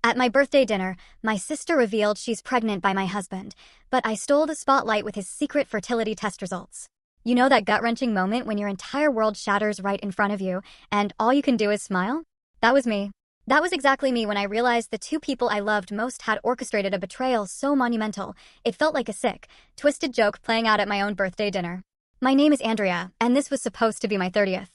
At my birthday dinner, my sister revealed she's pregnant by my husband, but I stole the spotlight with his secret fertility test results. You know that gut-wrenching moment when your entire world shatters right in front of you, and all you can do is smile? That was me. That was exactly me when I realized the two people I loved most had orchestrated a betrayal so monumental, it felt like a sick, twisted joke playing out at my own birthday dinner. My name is Andrea, and this was supposed to be my 30th.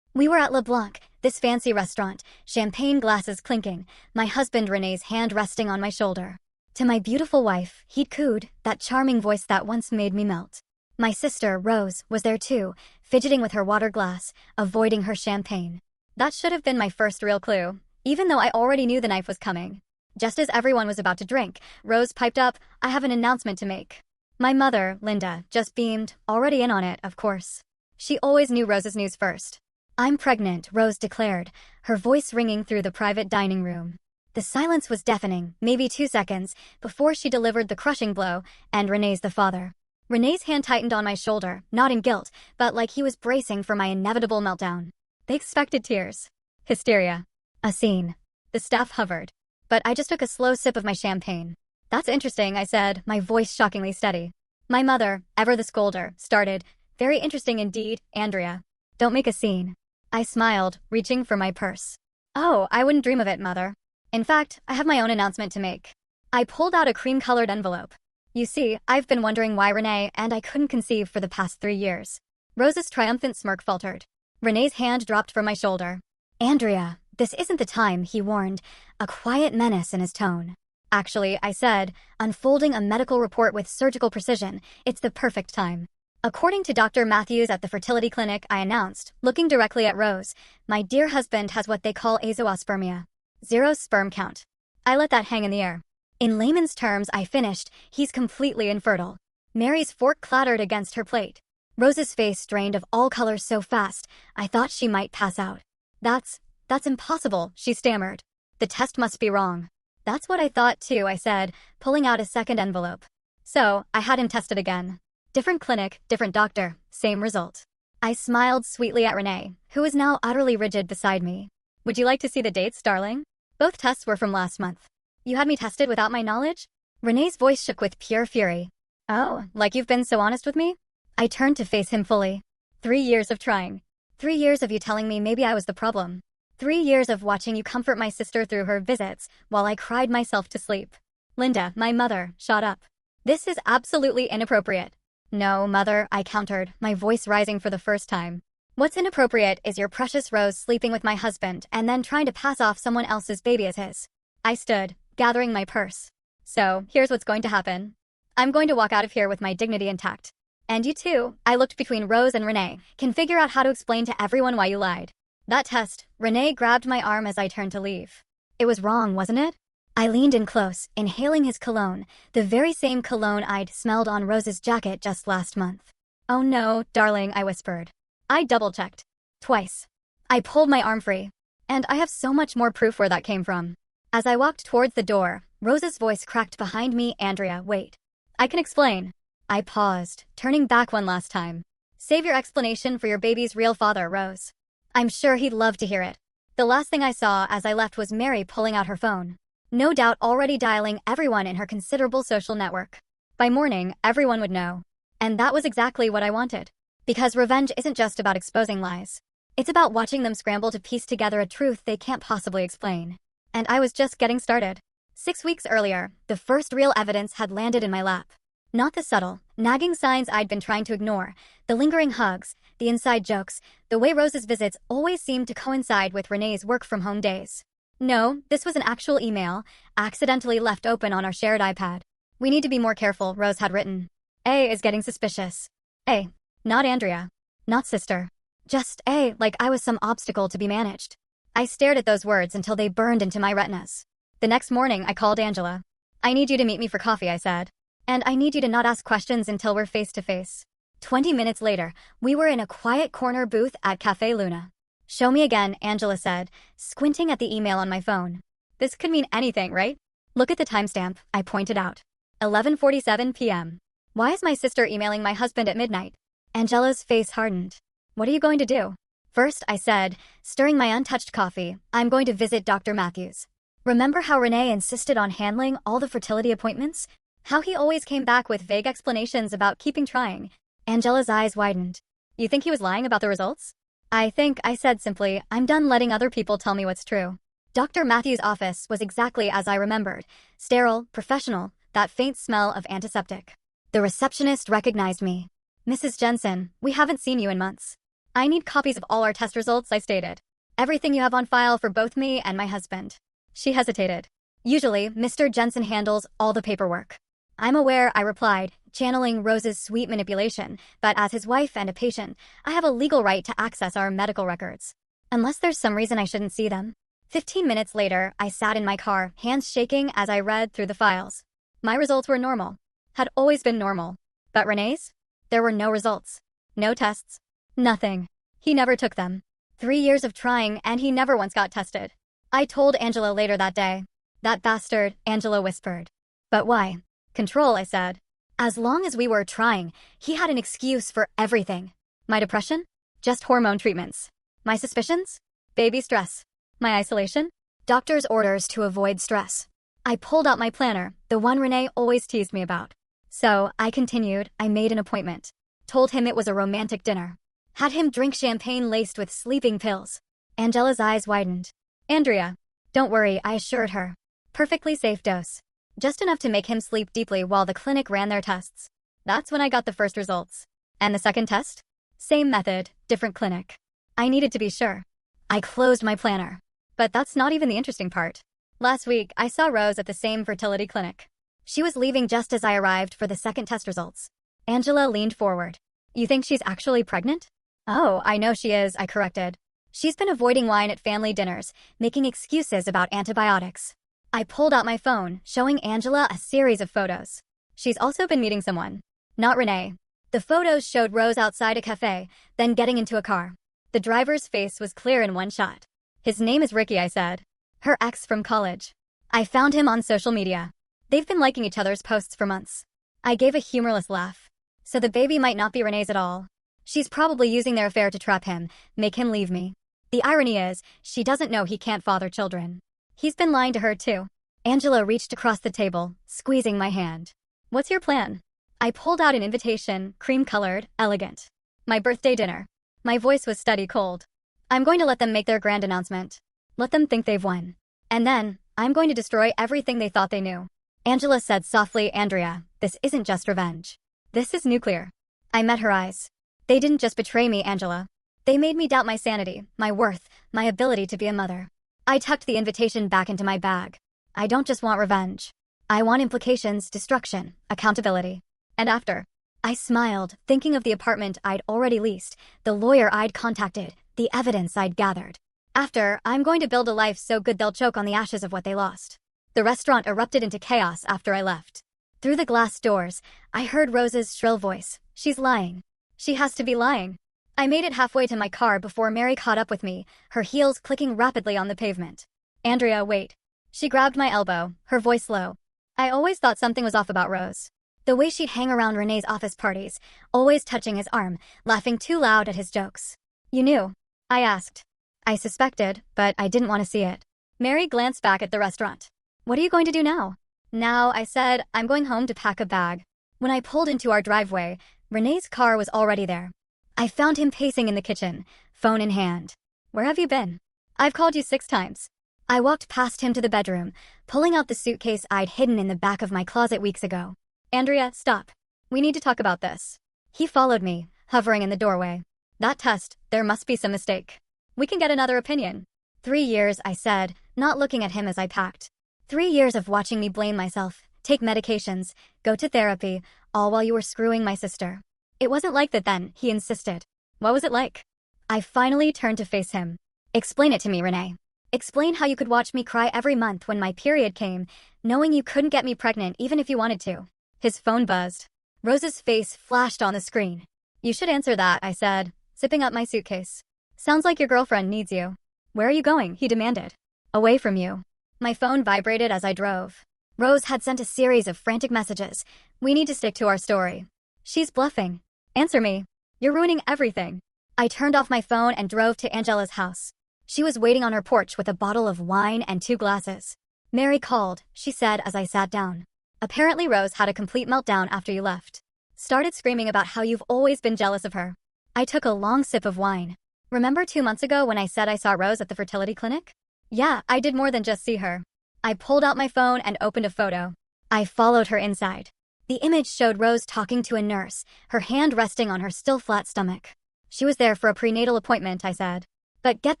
We were at Le Blanc, this fancy restaurant, champagne glasses clinking, my husband René's hand resting on my shoulder. To my beautiful wife, he'd cooed, that charming voice that once made me melt. My sister, Rose, was there too, fidgeting with her water glass, avoiding her champagne. That should have been my first real clue, even though I already knew the knife was coming. Just as everyone was about to drink, Rose piped up, "I have an announcement to make." My mother, Linda, just beamed, already in on it, of course. She always knew Rose's news first. "I'm pregnant," Rose declared, her voice ringing through the private dining room. The silence was deafening, maybe 2 seconds, before she delivered the crushing blow, and René's the father. René's hand tightened on my shoulder, not in guilt, but like he was bracing for my inevitable meltdown. They expected tears. Hysteria. A scene. The staff hovered. But I just took a slow sip of my champagne. "That's interesting," I said, my voice shockingly steady. My mother, ever the scolder, started, "Very interesting indeed, Andrea. Don't make a scene." I smiled, reaching for my purse. "Oh, I wouldn't dream of it, Mother. In fact, I have my own announcement to make." I pulled out a cream-colored envelope. "You see, I've been wondering why René and I couldn't conceive for the past 3 years." Rose's triumphant smirk faltered. René's hand dropped from my shoulder. "Andrea, this isn't the time," he warned, a quiet menace in his tone. "Actually," I said, unfolding a medical report with surgical precision, "it's the perfect time." "According to Dr. Matthews at the fertility clinic," I announced, looking directly at Rose, "my dear husband has what they call azoospermia. 0 sperm count." I let that hang in the air. "In layman's terms," I finished, "he's completely infertile." Mary's fork clattered against her plate. Rose's face drained of all colors so fast, I thought she might pass out. That's impossible," she stammered. "The test must be wrong." "That's what I thought too," I said, pulling out a second envelope. So, I had him tested again. Different clinic, different doctor, same result. I smiled sweetly at René, who was now utterly rigid beside me. "Would you like to see the dates, darling? Both tests were from last month." "You had me tested without my knowledge?" René's voice shook with pure fury. "Oh, like you've been so honest with me?" I turned to face him fully. 3 years of trying. 3 years of you telling me maybe I was the problem. 3 years of watching you comfort my sister through her visits, while I cried myself to sleep. Linda, my mother, shot up. "This is absolutely inappropriate." "No, Mother," I countered, my voice rising for the first time. "What's inappropriate is your precious Rose sleeping with my husband and then trying to pass off someone else's baby as his." I stood, gathering my purse. "So, here's what's going to happen. I'm going to walk out of here with my dignity intact. And you too," I looked between Rose and René, "can figure out how to explain to everyone why you lied." That test, René grabbed my arm as I turned to leave. "It was wrong, wasn't it?" I leaned in close, inhaling his cologne, the very same cologne I'd smelled on Rose's jacket just last month. "Oh no, darling," I whispered. I double-checked. Twice. I pulled my arm free. And I have so much more proof where that came from. As I walked towards the door, Rose's voice cracked behind me, "Andrea, wait. I can explain." I paused, turning back one last time. "Save your explanation for your baby's real father, Rose. I'm sure he'd love to hear it." The last thing I saw as I left was Mary pulling out her phone. No doubt already dialing everyone in her considerable social network. By morning, everyone would know. And that was exactly what I wanted. Because revenge isn't just about exposing lies. It's about watching them scramble to piece together a truth they can't possibly explain. And I was just getting started. 6 weeks earlier, the first real evidence had landed in my lap. Not the subtle, nagging signs I'd been trying to ignore, the lingering hugs, the inside jokes, the way Rose's visits always seemed to coincide with René's work-from-home days. No, this was an actual email, accidentally left open on our shared iPad. "We need to be more careful," Rose had written. "A is getting suspicious." A. Not Andrea. Not sister. Just A, like I was some obstacle to be managed. I stared at those words until they burned into my retinas. The next morning, I called Angela. "I need you to meet me for coffee," I said. "And I need you to not ask questions until we're face to face." 20 minutes later, we were in a quiet corner booth at Café Luna. "Show me again," Angela said, squinting at the email on my phone. "This could mean anything, right?" "Look at the timestamp," I pointed out. 11:47 p.m. "Why is my sister emailing my husband at midnight?" Angela's face hardened. "What are you going to do?" "First," I said, stirring my untouched coffee, "I'm going to visit Dr. Matthews." Remember how Renee insisted on handling all the fertility appointments? How he always came back with vague explanations about keeping trying? Angela's eyes widened. You think he was lying about the results? I think I said simply, I'm done letting other people tell me what's true. Dr. Matthews' office was exactly as I remembered. Sterile, professional, that faint smell of antiseptic. The receptionist recognized me. Mrs. Jensen, we haven't seen you in months. I need copies of all our test results, I stated. Everything you have on file for both me and my husband. She hesitated. Usually, Mr. Jensen handles all the paperwork. I'm aware, I replied, channeling Rose's sweet manipulation, but as his wife and a patient, I have a legal right to access our medical records. Unless there's some reason I shouldn't see them. 15 minutes later, I sat in my car, hands shaking as I read through the files. My results were normal. Had always been normal. But Renee's? There were no results. No tests. Nothing. He never took them. 3 years of trying, and he never once got tested. I told Angela later that day. That bastard, Angela whispered. But why? Control, I said. As long as we were trying, he had an excuse for everything. My depression? Just hormone treatments. My suspicions? Baby stress. My isolation? Doctor's orders to avoid stress. I pulled out my planner, the one Renee always teased me about. So, I continued, I made an appointment. Told him it was a romantic dinner. Had him drink champagne laced with sleeping pills. Angela's eyes widened. Andrea. Don't worry, I assured her. Perfectly safe dose. Just enough to make him sleep deeply while the clinic ran their tests. That's when I got the first results. And the second test? Same method, different clinic. I needed to be sure. I closed my planner. But that's not even the interesting part. Last week, I saw Rose at the same fertility clinic. She was leaving just as I arrived for the second test results. Angela leaned forward. You think she's actually pregnant? Oh, I know she is, I corrected. She's been avoiding wine at family dinners, making excuses about antibiotics. I pulled out my phone, showing Angela a series of photos. She's also been meeting someone. Not Renee. The photos showed Rose outside a cafe, then getting into a car. The driver's face was clear in one shot. His name is Ricky, I said. Her ex from college. I found him on social media. They've been liking each other's posts for months. I gave a humorless laugh. So the baby might not be Renee's at all. She's probably using their affair to trap him, make him leave me. The irony is, she doesn't know he can't father children. He's been lying to her too. Angela reached across the table, squeezing my hand. What's your plan? I pulled out an invitation, cream-colored, elegant. My birthday dinner. My voice was steady cold. I'm going to let them make their grand announcement. Let them think they've won. And then, I'm going to destroy everything they thought they knew. Angela said softly, Andrea, this isn't just revenge. This is nuclear. I met her eyes. They didn't just betray me, Angela. They made me doubt my sanity, my worth, my ability to be a mother. I tucked the invitation back into my bag. I don't just want revenge. I want implications, destruction, accountability. And after, I smiled, thinking of the apartment I'd already leased, the lawyer I'd contacted, the evidence I'd gathered. After, I'm going to build a life so good they'll choke on the ashes of what they lost. The restaurant erupted into chaos after I left. Through the glass doors, I heard Rose's shrill voice. She's lying. She has to be lying. I made it halfway to my car before Mary caught up with me, her heels clicking rapidly on the pavement. Andrea, wait. She grabbed my elbow, her voice low. I always thought something was off about Rose. The way she'd hang around Renee's office parties, always touching his arm, laughing too loud at his jokes. You knew? I asked. I suspected, but I didn't want to see it. Mary glanced back at the restaurant. What are you going to do now? Now, I said, I'm going home to pack a bag. When I pulled into our driveway, Renee's car was already there. I found him pacing in the kitchen, phone in hand. Where have you been? I've called you 6 times. I walked past him to the bedroom, pulling out the suitcase I'd hidden in the back of my closet weeks ago. Andrea, stop. We need to talk about this. He followed me, hovering in the doorway. That test, there must be some mistake. We can get another opinion. 3 years, I said, not looking at him as I packed. 3 years of watching me blame myself, take medications, go to therapy, all while you were screwing my sister. It wasn't like that then, he insisted. What was it like? I finally turned to face him. Explain it to me, Renee. Explain how you could watch me cry every month when my period came, knowing you couldn't get me pregnant even if you wanted to. His phone buzzed. Rose's face flashed on the screen. You should answer that, I said, zipping up my suitcase. Sounds like your girlfriend needs you. Where are you going? He demanded. Away from you. My phone vibrated as I drove. Rose had sent a series of frantic messages. We need to stick to our story. She's bluffing. Answer me. You're ruining everything. I turned off my phone and drove to Angela's house. She was waiting on her porch with a bottle of wine and 2 glasses. Mary called, she said as I sat down. Apparently Rose had a complete meltdown after you left. Started screaming about how you've always been jealous of her. I took a long sip of wine. Remember 2 months ago when I said I saw Rose at the fertility clinic? Yeah, I did more than just see her. I pulled out my phone and opened a photo. I followed her inside. The image showed Rose talking to a nurse, her hand resting on her still flat stomach. She was there for a prenatal appointment, I said. But get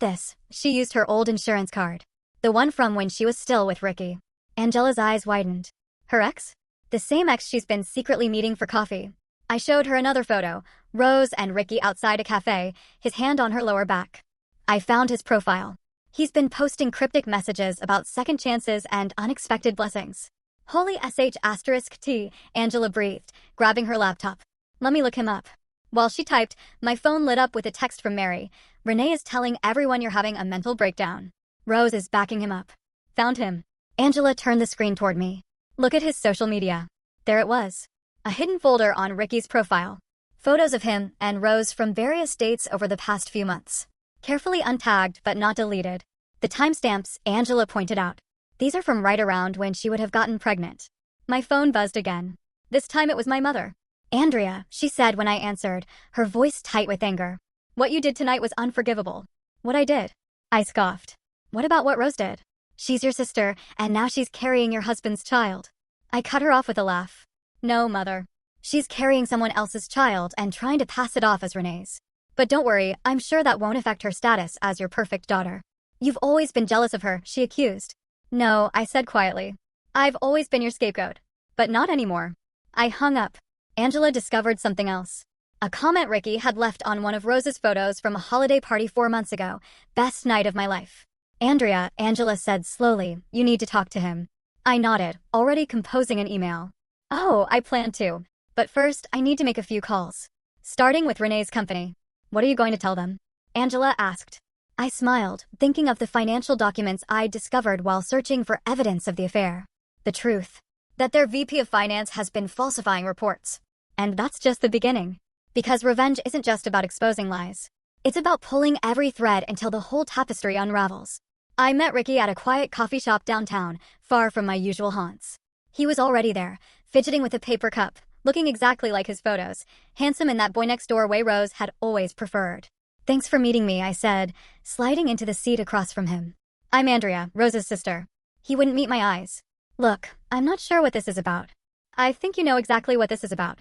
this, she used her old insurance card. The one from when she was still with Ricky. Angela's eyes widened. Her ex? The same ex she's been secretly meeting for coffee. I showed her another photo, Rose and Ricky outside a cafe, his hand on her lower back. I found his profile. He's been posting cryptic messages about second chances and unexpected blessings. Holy sh**T, Angela breathed, grabbing her laptop. Let me look him up. While she typed, my phone lit up with a text from Mary. Renee is telling everyone you're having a mental breakdown. Rose is backing him up. Found him. Angela turned the screen toward me. Look at his social media. There it was. A hidden folder on Ricky's profile. Photos of him and Rose from various dates over the past few months. Carefully untagged but not deleted. The timestamps, Angela pointed out. These are from right around when she would have gotten pregnant. My phone buzzed again. This time it was my mother. Andrea, she said when I answered, her voice tight with anger. What you did tonight was unforgivable. What I did? I scoffed. What about what Rose did? She's your sister, and now she's carrying your husband's child. I cut her off with a laugh. No, mother. She's carrying someone else's child and trying to pass it off as Renee's. But don't worry, I'm sure that won't affect her status as your perfect daughter. You've always been jealous of her, she accused. No, I said quietly. I've always been your scapegoat. But not anymore. I hung up. Angela discovered something else. A comment Ricky had left on one of Rose's photos from a holiday party 4 months ago. Best night of my life. Andrea, Angela said slowly, you need to talk to him. I nodded, already composing an email. Oh, I plan to. But first, I need to make a few calls. Starting with Renee's company. What are you going to tell them? Angela asked. I smiled, thinking of the financial documents I'd discovered while searching for evidence of the affair. The truth. That their VP of Finance has been falsifying reports. And that's just the beginning. Because revenge isn't just about exposing lies. It's about pulling every thread until the whole tapestry unravels. I met Ricky at a quiet coffee shop downtown, far from my usual haunts. He was already there, fidgeting with a paper cup, looking exactly like his photos, handsome in that boy-next-door way Rose had always preferred. Thanks for meeting me, I said, sliding into the seat across from him. I'm Andrea, Rose's sister. He wouldn't meet my eyes. Look, I'm not sure what this is about. I think you know exactly what this is about.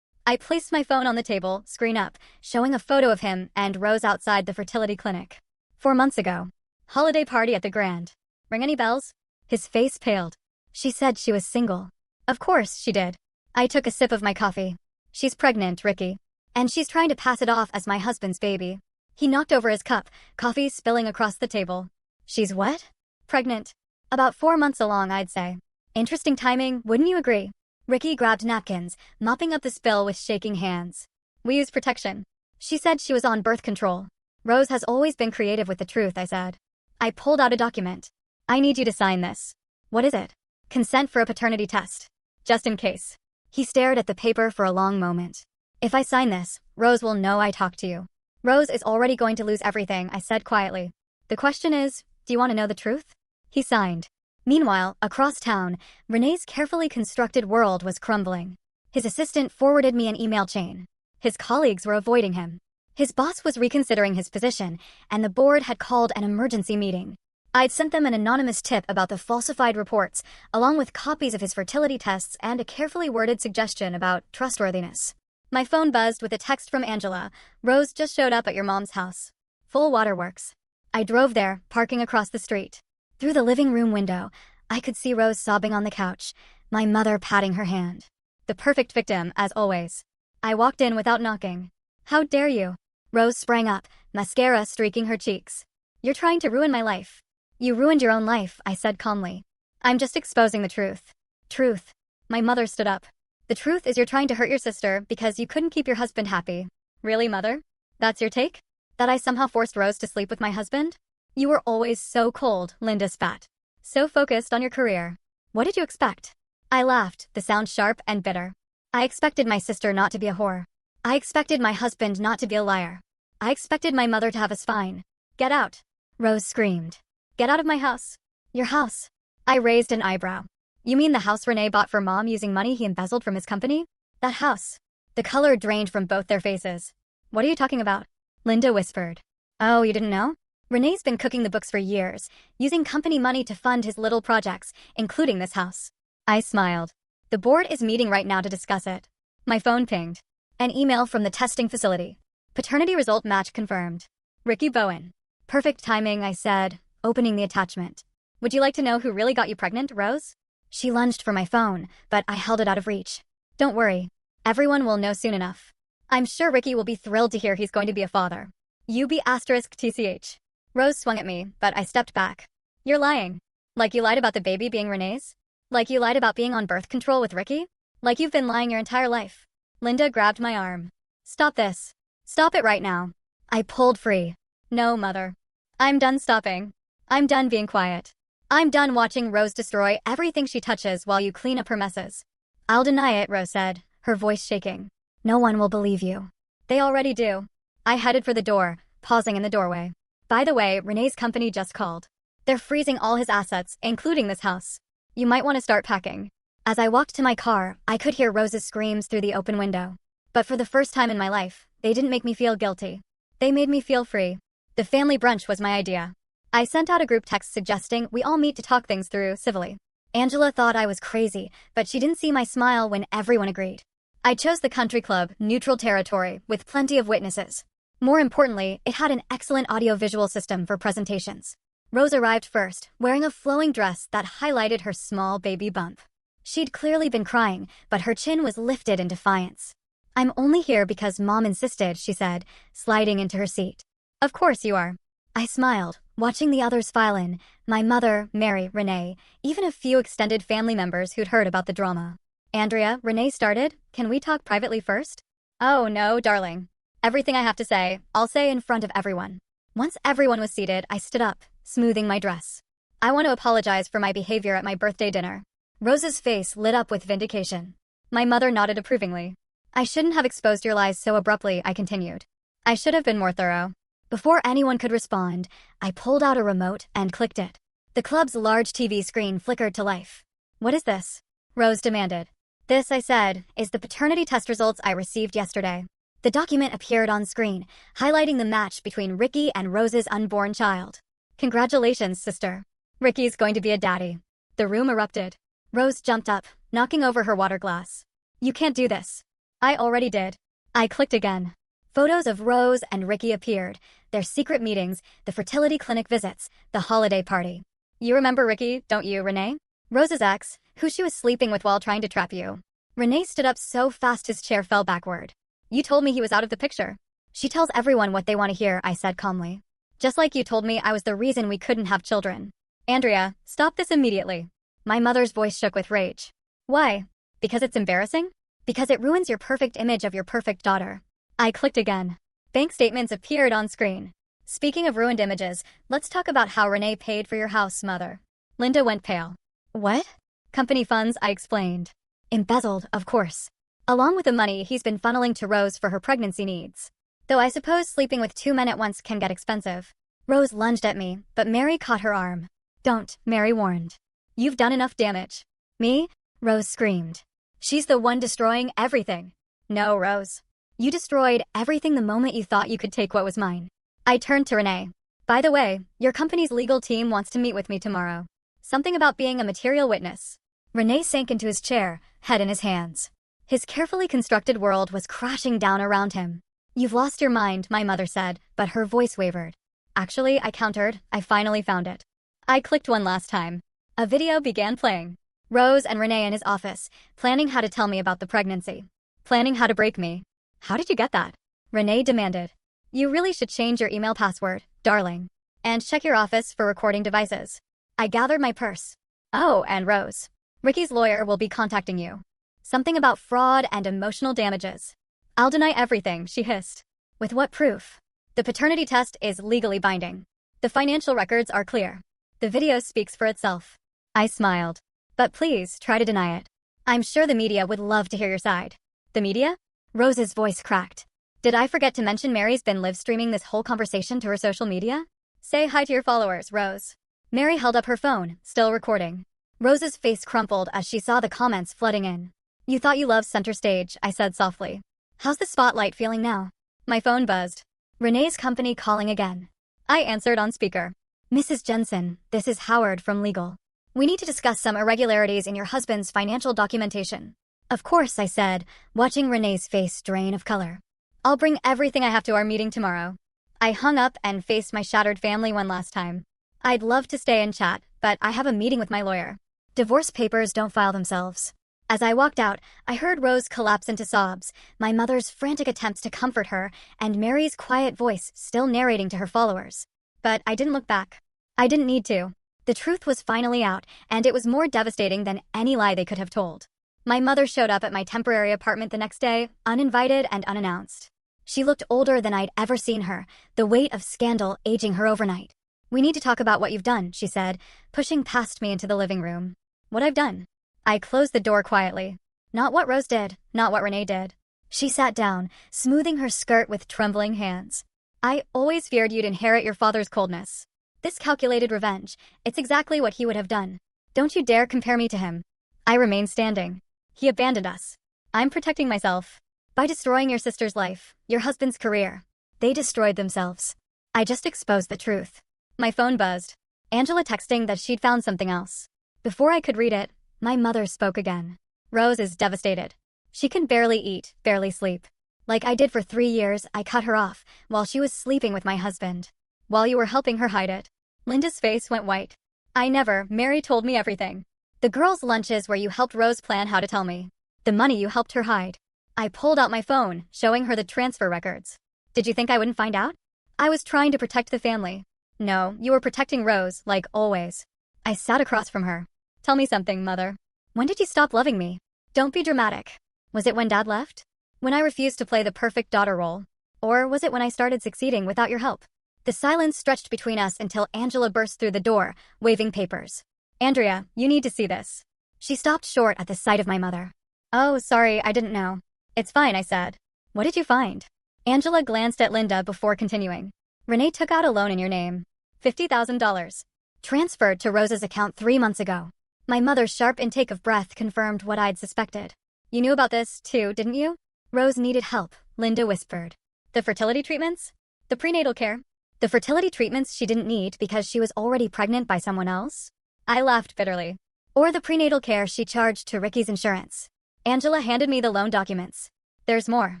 I placed my phone on the table, screen up, showing a photo of him and Rose outside the fertility clinic. 4 months ago. Holiday party at the Grand. Ring any bells? His face paled. She said she was single. Of course she did. I took a sip of my coffee. She's pregnant, Ricky. And she's trying to pass it off as my husband's baby. He knocked over his cup, coffee spilling across the table. She's what? Pregnant. About 4 months along, I'd say. Interesting timing, wouldn't you agree? Ricky grabbed napkins, mopping up the spill with shaking hands. We use protection. She said she was on birth control. Rose has always been creative with the truth, I said. I pulled out a document. I need you to sign this. What is it? Consent for a paternity test. Just in case. He stared at the paper for a long moment. If I sign this, Rose will know I talked to you. Rose is already going to lose everything, I said quietly. The question is, do you want to know the truth? He signed. Meanwhile, across town, Renee's carefully constructed world was crumbling. His assistant forwarded me an email chain. His colleagues were avoiding him. His boss was reconsidering his position, and the board had called an emergency meeting. I'd sent them an anonymous tip about the falsified reports, along with copies of his fertility tests and a carefully worded suggestion about trustworthiness. My phone buzzed with a text from Angela. Rose just showed up at your mom's house. Full waterworks. I drove there, parking across the street. Through the living room window, I could see Rose sobbing on the couch, my mother patting her hand. The perfect victim, as always. I walked in without knocking. How dare you? Rose sprang up, mascara streaking her cheeks. You're trying to ruin my life. You ruined your own life, I said calmly. I'm just exposing the truth. Truth. My mother stood up. The truth is you're trying to hurt your sister because you couldn't keep your husband happy. Really, mother? That's your take? That I somehow forced Rose to sleep with my husband? You were always so cold, Linda spat. So focused on your career. What did you expect? I laughed, the sound sharp and bitter. I expected my sister not to be a whore. I expected my husband not to be a liar. I expected my mother to have us fine. Get out. Rose screamed. Get out of my house. Your house. I raised an eyebrow. You mean the house Renee bought for Mom using money he embezzled from his company? That house. The color drained from both their faces. What are you talking about? Linda whispered. Oh, you didn't know? Renee's been cooking the books for years, using company money to fund his little projects, including this house. I smiled. The board is meeting right now to discuss it. My phone pinged. An email from the testing facility. Paternity result match confirmed. Ricky Bowen. Perfect timing, I said, opening the attachment. Would you like to know who really got you pregnant, Rose? She lunged for my phone, but I held it out of reach. Don't worry. Everyone will know soon enough. I'm sure Ricky will be thrilled to hear he's going to be a father. UB*TCH. Rose swung at me, but I stepped back. You're lying. Like you lied about the baby being Renee's? Like you lied about being on birth control with Ricky? Like you've been lying your entire life. Linda grabbed my arm. Stop this. Stop it right now. I pulled free. No, Mother. I'm done stopping. I'm done being quiet. I'm done watching Rose destroy everything she touches while you clean up her messes. I'll deny it, Rose said, her voice shaking. No one will believe you. They already do. I headed for the door, pausing in the doorway. By the way, Renee's company just called. They're freezing all his assets, including this house. You might want to start packing. As I walked to my car, I could hear Rose's screams through the open window. But for the first time in my life, they didn't make me feel guilty. They made me feel free. The family brunch was my idea. I sent out a group text suggesting we all meet to talk things through civilly. Angela thought I was crazy, but she didn't see my smile when everyone agreed. I chose the country club, neutral territory, with plenty of witnesses. More importantly, it had an excellent audio-visual system for presentations. Rose arrived first, wearing a flowing dress that highlighted her small baby bump. She'd clearly been crying, but her chin was lifted in defiance. I'm only here because Mom insisted, she said, sliding into her seat. Of course you are. I smiled, watching the others file in, my mother, Mary, Renee, even a few extended family members who'd heard about the drama. Andrea, Renee started. Can we talk privately first? Oh no, darling. Everything I have to say, I'll say in front of everyone. Once everyone was seated, I stood up, smoothing my dress. I want to apologize for my behavior at my birthday dinner. Rose's face lit up with vindication. My mother nodded approvingly. I shouldn't have exposed your lies so abruptly, I continued. I should have been more thorough. Before anyone could respond, I pulled out a remote and clicked it. The club's large TV screen flickered to life. What is this? Rose demanded. This, I said, is the paternity test results I received yesterday. The document appeared on screen, highlighting the match between Ricky and Rose's unborn child. Congratulations, sister. Ricky's going to be a daddy. The room erupted. Rose jumped up, knocking over her water glass. You can't do this. I already did. I clicked again. Photos of Rose and Ricky appeared, their secret meetings, the fertility clinic visits, the holiday party. You remember Ricky, don't you, Renee? Rose's ex, who she was sleeping with while trying to trap you. Renee stood up so fast his chair fell backward. You told me he was out of the picture. She tells everyone what they want to hear, I said calmly. Just like you told me I was the reason we couldn't have children. Andrea, stop this immediately. My mother's voice shook with rage. Why? Because it's embarrassing? Because it ruins your perfect image of your perfect daughter. I clicked again. Bank statements appeared on screen. Speaking of ruined images, let's talk about how Renee paid for your house, Mother. Linda went pale. What? Company funds, I explained. Embezzled, of course. Along with the money he's been funneling to Rose for her pregnancy needs. Though I suppose sleeping with 2 men at once can get expensive. Rose lunged at me, but Mary caught her arm. Don't, Mary warned. You've done enough damage. Me? Rose screamed. She's the one destroying everything. No, Rose. You destroyed everything the moment you thought you could take what was mine. I turned to Renee. By the way, your company's legal team wants to meet with me tomorrow. Something about being a material witness. Renee sank into his chair, head in his hands. His carefully constructed world was crashing down around him. You've lost your mind, my mother said, but her voice wavered. Actually, I countered, I finally found it. I clicked one last time. A video began playing. Rose and Renee in his office, planning how to tell me about the pregnancy. Planning how to break me. How did you get that? Renee demanded. You really should change your email password, darling. And check your office for recording devices. I gathered my purse. Oh, and Rose. Ricky's lawyer will be contacting you. Something about fraud and emotional damages. I'll deny everything, she hissed. With what proof? The paternity test is legally binding. The financial records are clear. The video speaks for itself. I smiled. But please, try to deny it. I'm sure the media would love to hear your side. The media? Rose's voice cracked. Did I forget to mention Mary's been live streaming this whole conversation to her social media? Say hi to your followers, Rose. Mary held up her phone, still recording. Rose's face crumpled as she saw the comments flooding in. You thought you loved center stage, I said softly. How's the spotlight feeling now? My phone buzzed. Renee's company calling again. I answered on speaker. Mrs. Jensen, this is Howard from legal. We need to discuss some irregularities in your husband's financial documentation. Of course, I said, watching Renee's face drain of color. I'll bring everything I have to our meeting tomorrow. I hung up and faced my shattered family one last time. I'd love to stay and chat, but I have a meeting with my lawyer. Divorce papers don't file themselves. As I walked out, I heard Rose collapse into sobs, my mother's frantic attempts to comfort her, and Mary's quiet voice still narrating to her followers. But I didn't look back. I didn't need to. The truth was finally out, and it was more devastating than any lie they could have told. My mother showed up at my temporary apartment the next day, uninvited and unannounced. She looked older than I'd ever seen her, the weight of scandal aging her overnight. We need to talk about what you've done, she said, pushing past me into the living room. What I've done? I closed the door quietly. Not what Rose did, not what Renee did. She sat down, smoothing her skirt with trembling hands. I always feared you'd inherit your father's coldness. This calculated revenge, it's exactly what he would have done. Don't you dare compare me to him. I remained standing. He abandoned us. I'm protecting myself. By destroying your sister's life, your husband's career, they destroyed themselves. I just exposed the truth. My phone buzzed. Angela texting that she'd found something else. Before I could read it, my mother spoke again. Rose is devastated. She can barely eat, barely sleep. Like I did for 3 years, I cut her off while she was sleeping with my husband. While you were helping her hide it. Linda's face went white. Mary told me everything. The girls' lunches where you helped Rose plan how to tell me. The money you helped her hide. I pulled out my phone, showing her the transfer records. Did you think I wouldn't find out? I was trying to protect the family. No, you were protecting Rose, like always. I sat across from her. Tell me something, Mother. When did you stop loving me? Don't be dramatic. Was it when Dad left? When I refused to play the perfect daughter role? Or was it when I started succeeding without your help? The silence stretched between us until Angela burst through the door, waving papers. Andrea, you need to see this. She stopped short at the sight of my mother. Oh, sorry, I didn't know. It's fine, I said. What did you find? Angela glanced at Linda before continuing. Renee took out a loan in your name. $50,000. Transferred to Rose's account 3 months ago. My mother's sharp intake of breath confirmed what I'd suspected. You knew about this, too, didn't you? Rose needed help, Linda whispered. The fertility treatments? The prenatal care? The fertility treatments she didn't need because she was already pregnant by someone else? I laughed bitterly. Or the prenatal care she charged to Ricky's insurance. Angela handed me the loan documents. There's more.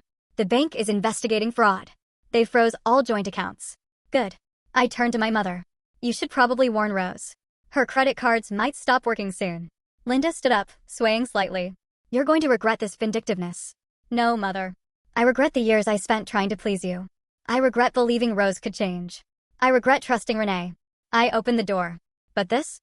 The bank is investigating fraud. They froze all joint accounts. Good. I turned to my mother. You should probably warn Rose. Her credit cards might stop working soon. Linda stood up, swaying slightly. You're going to regret this vindictiveness. No, Mother. I regret the years I spent trying to please you. I regret believing Rose could change. I regret trusting Renee. I opened the door. But this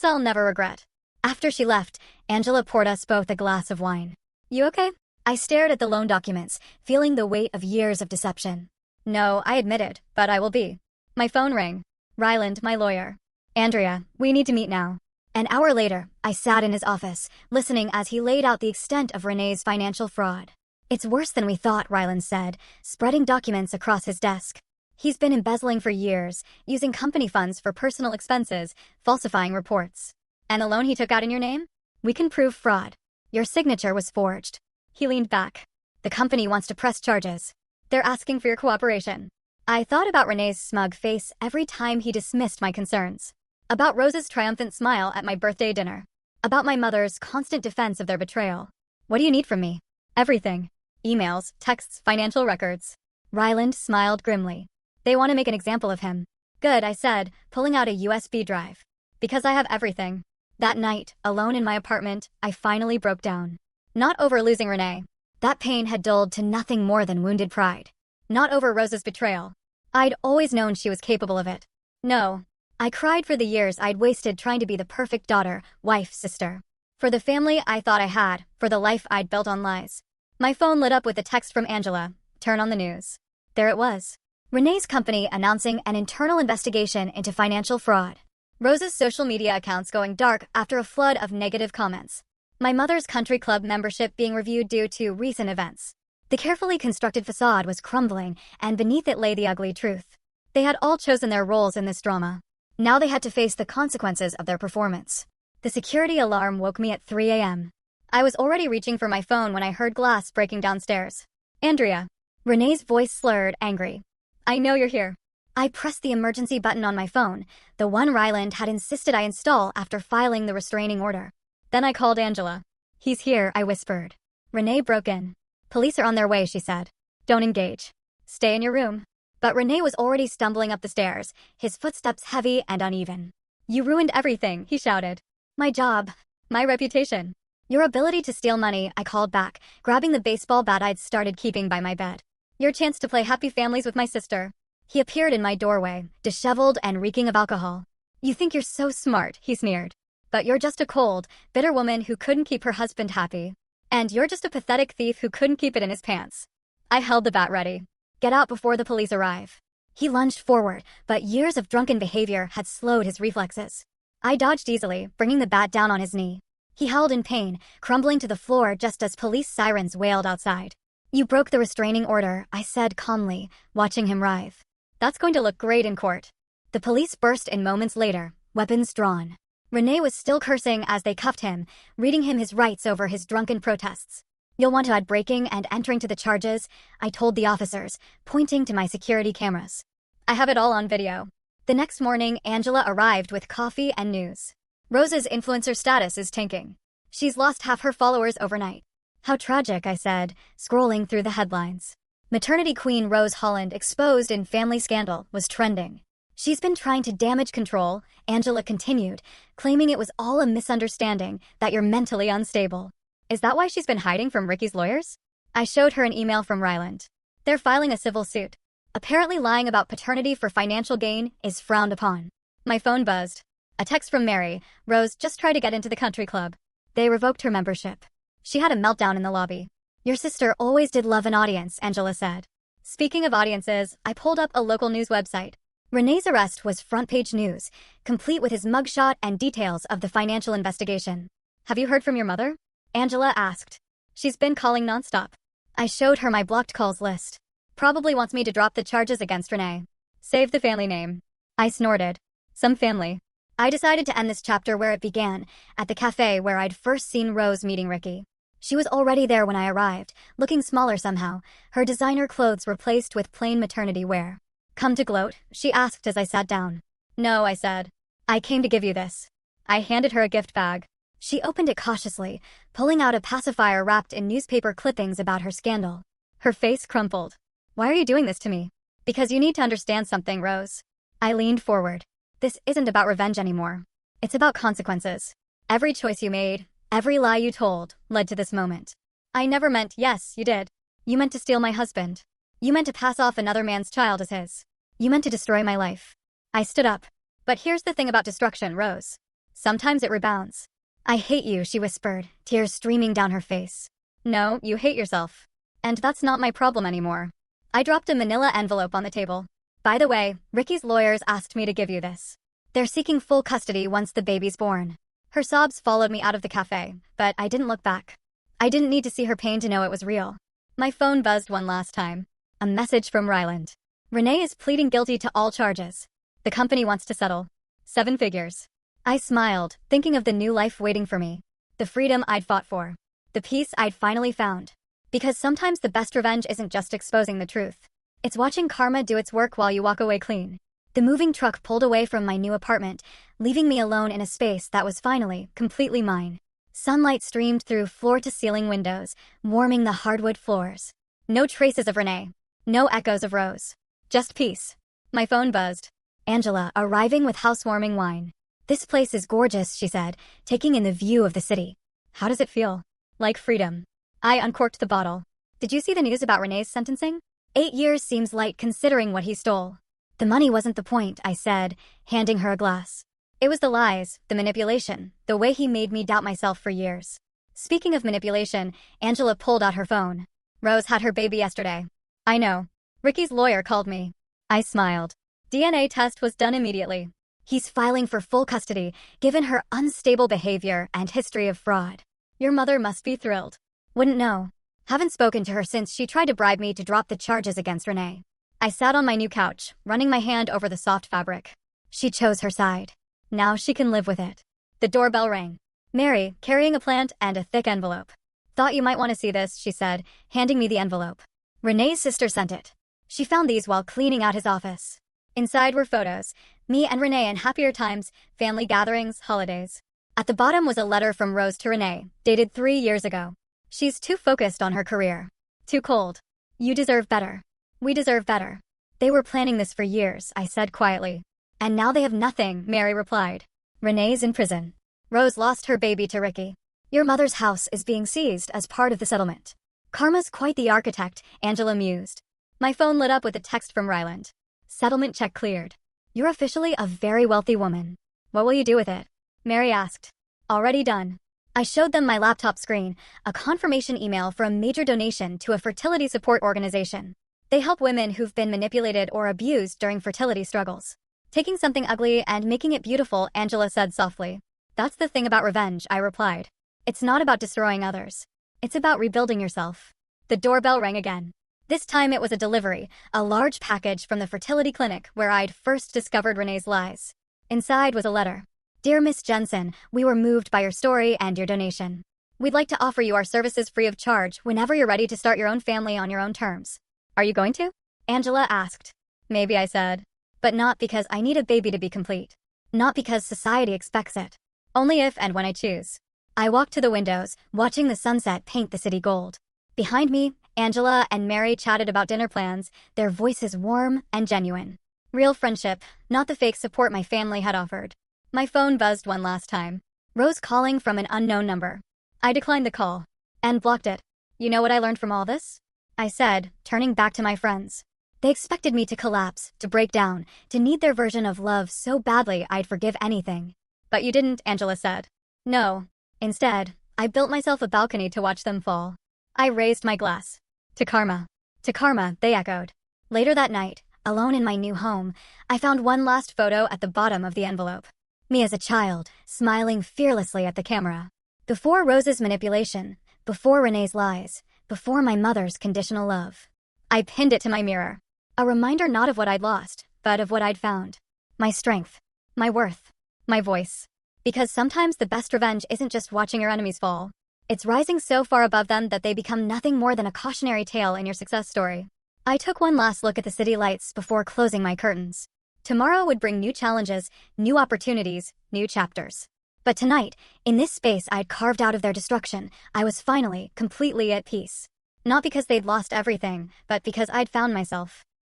I'll never regret. After she left, Angela poured us both a glass of wine. You okay? I stared at the loan documents, feeling the weight of years of deception. No, I admitted, but I will be. My phone rang. Ryland, my lawyer. Andrea, we need to meet now. An hour later, I sat in his office, listening as he laid out the extent of Renee's financial fraud. It's worse than we thought, Ryland said, spreading documents across his desk. He's been embezzling for years, using company funds for personal expenses, falsifying reports. And the loan he took out in your name? We can prove fraud. Your signature was forged. He leaned back. The company wants to press charges. They're asking for your cooperation. I thought about Renee's smug face every time he dismissed my concerns. About Rose's triumphant smile at my birthday dinner. About my mother's constant defense of their betrayal. What do you need from me? Everything. Emails, texts, financial records. Ryland smiled grimly. They want to make an example of him. Good, I said, pulling out a USB drive. Because I have everything. That night, alone in my apartment, I finally broke down. Not over losing Renee. That pain had dulled to nothing more than wounded pride. Not over Rose's betrayal. I'd always known she was capable of it. No. I cried for the years I'd wasted trying to be the perfect daughter, wife, sister. For the family I thought I had, for the life I'd built on lies. My phone lit up with a text from Angela. Turn on the news. There it was. Renee's company announcing an internal investigation into financial fraud. Rose's social media accounts going dark after a flood of negative comments. My mother's country club membership being reviewed due to recent events. The carefully constructed facade was crumbling, and beneath it lay the ugly truth. They had all chosen their roles in this drama. Now they had to face the consequences of their performance. The security alarm woke me at 3 a.m. I was already reaching for my phone when I heard glass breaking downstairs. Andrea. Renee's voice slurred, angry. I know you're here. I pressed the emergency button on my phone, the one Ryland had insisted I install after filing the restraining order. Then I called Angela. He's here, I whispered. Renee broke in. Police are on their way, she said. Don't engage. Stay in your room. But Renee was already stumbling up the stairs, his footsteps heavy and uneven. You ruined everything, he shouted. My job. My reputation. Your ability to steal money, I called back, grabbing the baseball bat I'd started keeping by my bed. Your chance to play happy families with my sister. He appeared in my doorway, disheveled and reeking of alcohol. You think you're so smart, he sneered. But you're just a cold, bitter woman who couldn't keep her husband happy. And you're just a pathetic thief who couldn't keep it in his pants. I held the bat ready. Get out before the police arrive. He lunged forward, but years of drunken behavior had slowed his reflexes. I dodged easily, bringing the bat down on his knee. He howled in pain, crumbling to the floor just as police sirens wailed outside. You broke the restraining order, I said calmly, watching him writhe. That's going to look great in court. The police burst in moments later, weapons drawn. Renee was still cursing as they cuffed him, reading him his rights over his drunken protests. You'll want to add breaking and entering to the charges, I told the officers, pointing to my security cameras. I have it all on video. The next morning, Angela arrived with coffee and news. Rose's influencer status is tanking. She's lost half her followers overnight. How tragic, I said, scrolling through the headlines. Maternity queen Rose Holland exposed in family scandal was trending. She's been trying to damage control, Angela continued, claiming it was all a misunderstanding, that you're mentally unstable. Is that why she's been hiding from Ricky's lawyers? I showed her an email from Ryland. They're filing a civil suit. Apparently lying about paternity for financial gain is frowned upon. My phone buzzed. A text from Mary. Rose just tried to get into the country club. They revoked her membership. She had a meltdown in the lobby. Your sister always did love an audience, Angela said. Speaking of audiences, I pulled up a local news website. Renee's arrest was front-page news, complete with his mugshot and details of the financial investigation. Have you heard from your mother? Angela asked. She's been calling nonstop. I showed her my blocked calls list. Probably wants me to drop the charges against Renee. Save the family name. I snorted. Some family. I decided to end this chapter where it began, at the cafe where I'd first seen Rose meeting Ricky. She was already there when I arrived, looking smaller somehow, her designer clothes replaced with plain maternity wear. Come to gloat? She asked as I sat down. No, I said. I came to give you this. I handed her a gift bag. She opened it cautiously, pulling out a pacifier wrapped in newspaper clippings about her scandal. Her face crumpled. Why are you doing this to me? Because you need to understand something, Rose. I leaned forward. This isn't about revenge anymore. It's about consequences. Every choice you made, every lie you told, led to this moment. I never meant, yes, you did. You meant to steal my husband. You meant to pass off another man's child as his. You meant to destroy my life. I stood up. But here's the thing about destruction, Rose. Sometimes it rebounds. I hate you, she whispered, tears streaming down her face. No, you hate yourself. And that's not my problem anymore. I dropped a manila envelope on the table. By the way, Ricky's lawyers asked me to give you this. They're seeking full custody once the baby's born. Her sobs followed me out of the cafe, but I didn't look back. I didn't need to see her pain to know it was real. My phone buzzed one last time. A message from Ryland. Renee is pleading guilty to all charges. The company wants to settle. 7 figures. I smiled, thinking of the new life waiting for me. The freedom I'd fought for. The peace I'd finally found. Because sometimes the best revenge isn't just exposing the truth. It's watching karma do its work while you walk away clean. The moving truck pulled away from my new apartment, leaving me alone in a space that was finally completely mine. Sunlight streamed through floor-to-ceiling windows, warming the hardwood floors. No traces of Renee. No echoes of Rose. Just peace. My phone buzzed. Angela, arriving with housewarming wine. This place is gorgeous, she said, taking in the view of the city. How does it feel? Like freedom. I uncorked the bottle. Did you see the news about Renee's sentencing? 8 years seems light considering what he stole. The money wasn't the point, I said, handing her a glass. It was the lies, the manipulation, the way he made me doubt myself for years. Speaking of manipulation, Angela pulled out her phone. Rose had her baby yesterday. I know. Ricky's lawyer called me. I smiled. DNA test was done immediately. He's filing for full custody, given her unstable behavior and history of fraud. Your mother must be thrilled. Wouldn't know. Haven't spoken to her since she tried to bribe me to drop the charges against Renee. I sat on my new couch, running my hand over the soft fabric. She chose her side. Now she can live with it. The doorbell rang. Mary, carrying a plant and a thick envelope. Thought you might want to see this, she said, handing me the envelope. Renee's sister sent it. She found these while cleaning out his office. Inside were photos, me and Renee in happier times, family gatherings, holidays. At the bottom was a letter from Rose to Renee, dated 3 years ago. She's too focused on her career. Too cold. You deserve better. We deserve better. They were planning this for years, I said quietly. And now they have nothing, Mary replied. Renee's in prison. Rose lost her baby to Ricky. Your mother's house is being seized as part of the settlement. Karma's quite the architect, Angela mused. My phone lit up with a text from Ryland. Settlement check cleared. You're officially a very wealthy woman. What will you do with it? Mary asked. Already done. I showed them my laptop screen, a confirmation email for a major donation to a fertility support organization. They help women who've been manipulated or abused during fertility struggles. Taking something ugly and making it beautiful, Angela said softly. That's the thing about revenge, I replied. It's not about destroying others. It's about rebuilding yourself. The doorbell rang again. This time it was a delivery, a large package from the fertility clinic where I'd first discovered Renee's lies. Inside was a letter. Dear Miss Jensen, we were moved by your story and your donation. We'd like to offer you our services free of charge whenever you're ready to start your own family on your own terms. Are you going to? Angela asked. Maybe, I said. But not because I need a baby to be complete. Not because society expects it. Only if and when I choose. I walked to the windows, watching the sunset paint the city gold. Behind me, Angela and Mary chatted about dinner plans, their voices warm and genuine. Real friendship, not the fake support my family had offered. My phone buzzed one last time. Rose calling from an unknown number. I declined the call. And blocked it. You know what I learned from all this? I said, turning back to my friends. They expected me to collapse, to break down, to need their version of love so badly I'd forgive anything. But you didn't, Angela said. No. Instead, I built myself a balcony to watch them fall. I raised my glass. To karma. To karma, they echoed. Later that night, alone in my new home, I found one last photo at the bottom of the envelope. Me as a child, smiling fearlessly at the camera. Before Rose's manipulation, before Renee's lies, before my mother's conditional love. I pinned it to my mirror. A reminder not of what I'd lost, but of what I'd found. My strength. My worth. My voice. Because sometimes the best revenge isn't just watching your enemies fall. It's rising so far above them that they become nothing more than a cautionary tale in your success story. I took one last look at the city lights before closing my curtains. Tomorrow would bring new challenges, new opportunities, new chapters. But tonight, in this space I'd carved out of their destruction, I was finally, completely at peace. Not because they'd lost everything, but because I'd found myself.